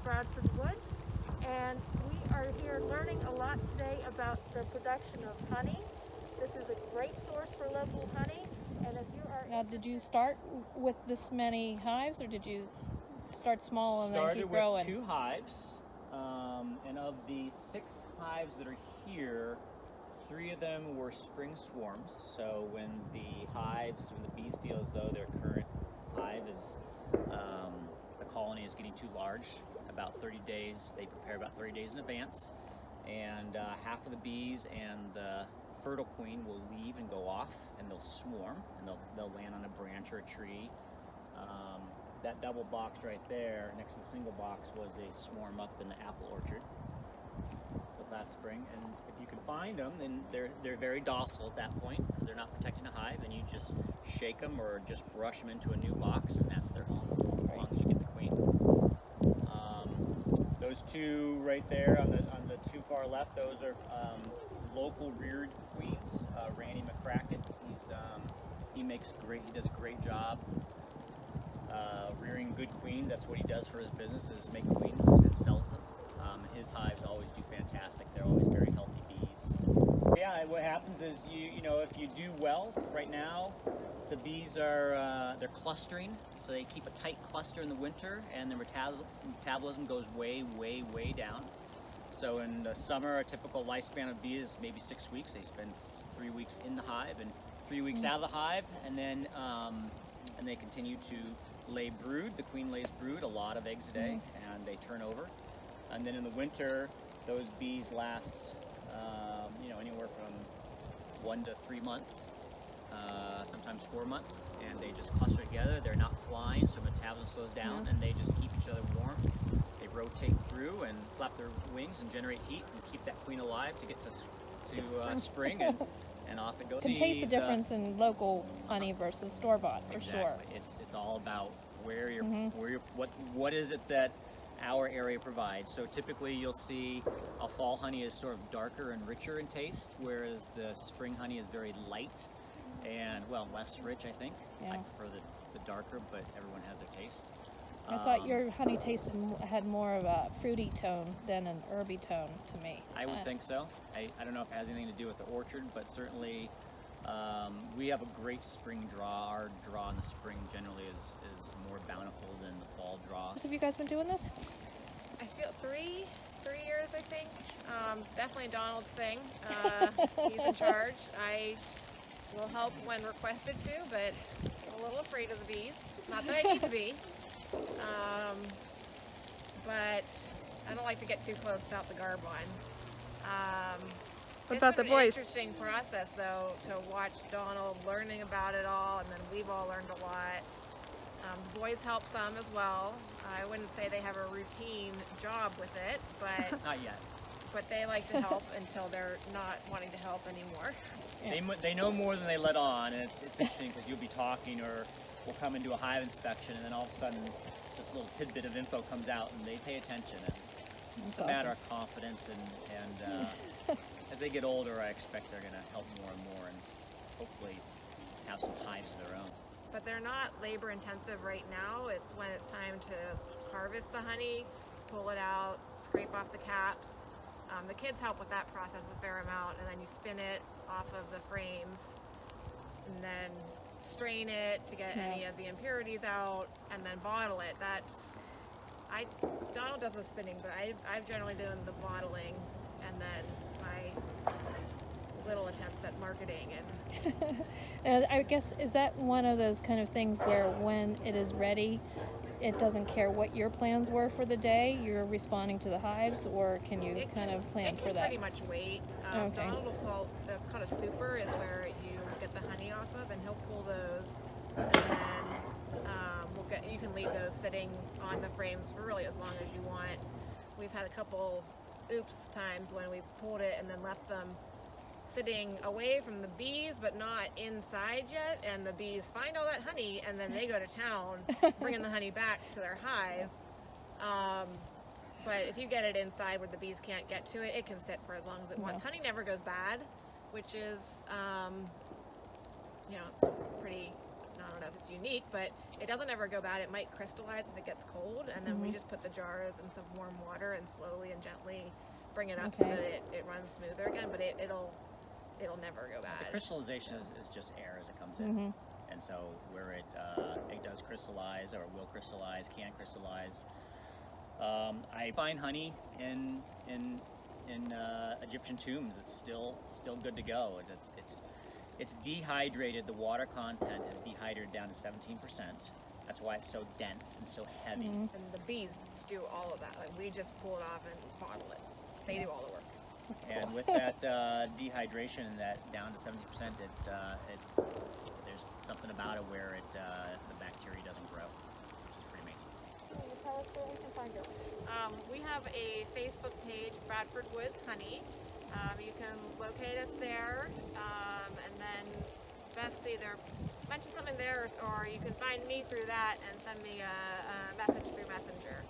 Bradford Woods, and we are here learning a lot today about the production of honey. This is a great source for local honey, and if you are... Now, did you start with this many hives, or did you start small and then keep growing? Started with 2 hives, and of the 6 hives that are here, 3 of them were spring swarms. So when the bees feel as though their current hive is, the colony is getting too large, about 30 days, they prepare about 30 days in advance, and half of the bees and the fertile queen will leave and go off, and they'll swarm, and they'll land on a branch or a tree. That double box right there next to the single box was a swarm up in the apple orchard. Was last spring, and if you can find them, then they're very docile at that point because they're not protecting the hive, and you just shake them or just brush them into a new box, and that's their home as long as you get the queen. Those 2 right there on the 2 far left, those are local reared queens. Randy McCracken, he does a great job rearing good queens. That's what he does for his business, is make queens and sells them. His hives always do fantastic. They're always very healthy bees. Yeah, what happens is if you do well right now, the bees are they're clustering, so they keep a tight cluster in the winter, and their metabolism goes way down. So in the summer, a typical lifespan of bees is maybe 6 weeks. They spend 3 weeks in the hive and 3 weeks out of the hive, and then and they continue to lay brood. The queen lays brood, a lot of eggs a day, and they turn over. And then in the winter, those bees last anywhere from 1 to 3 months, sometimes 4 months, and they just cluster together. They're not flying, so metabolism slows down, and they just keep each other warm. They rotate through and flap their wings and generate heat and keep that queen alive to get to spring, and off it goes. You can taste the difference in local honey versus store-bought, for sure. It's all about where you're, what is it that our area provides. So typically you'll see a fall honey is sort of darker and richer in taste, whereas the spring honey is very light and, less rich, I think. Yeah. I prefer the darker, but everyone has their taste. I thought your honey taste had more of a fruity tone than an herby tone to me. I would think so. I don't know if it has anything to do with the orchard, but certainly we have a great spring draw. Our draw in the spring generally is more bountiful than the fall draw. So have you guys been doing this? I feel 3 years, I think. It's definitely Donald's thing. He's in charge. I will help when requested to, but I'm a little afraid of the bees. Not that I need to be. But I don't like to get too close without the garb on. What about the boys? It's been an interesting process, though, to watch Donald learning about it all, and then we've all learned a lot. The boys help some as well. I wouldn't say they have a routine job with it, but Not yet. But they like to help until they're not wanting to help anymore. Yeah. They know more than they let on, and it's interesting because you'll be talking, or we'll come and do a hive inspection, and then all of a sudden this little tidbit of info comes out, and they pay attention. And it's a matter of confidence, and as they get older, I expect they're going to help more and more, and hopefully have some hives of their own. But they're not labor intensive right now. It's when it's time to harvest the honey, pull it out, scrape off the caps. The kids help with that process a fair amount, and then you spin it off of the frames, and then strain it to get any of the impurities out, and then bottle it. Donald does the spinning, but I've generally done the bottling, and then my little attempts at marketing. And I guess, is that one of those kind of things where when it is ready, it doesn't care what your plans were for the day, you're responding to the hives, or can you kind of plan for that? Pretty much wait. Donald will pull, that's called a super, is where you get the honey off of, and he'll pull those, and then you can leave those sitting on the frames for really as long as you want. We've had a couple times when we've pulled it and then left them sitting away from the bees but not inside yet, and the bees find all that honey, and then they go to town bringing the honey back to their hive. But if you get it inside where the bees can't get to it, it can sit for as long as it wants. Honey never goes bad, which is it's pretty, I don't know if it's unique, but it doesn't ever go bad. It might crystallize if it gets cold, and then we just put the jars in some warm water and slowly and gently bring it up so that it runs smoother again, but it'll never go bad. The crystallization is just air as it comes in. And so where it does crystallize, or will crystallize, can crystallize. I find honey in Egyptian tombs. It's still good to go. It's dehydrated. The water content is dehydrated down to 17%. That's why it's so dense and so heavy. And the bees do all of that. Like, we just pull it off and bottle it. They do all the work. And with that dehydration and that down to 70%, there's something about it where the bacteria doesn't grow, which is pretty amazing. Can you tell us where we can find it? We have a Facebook page, Bradford Woods Honey. You can locate us there, and then best either mention something there, or you can find me through that and send me a message through Messenger.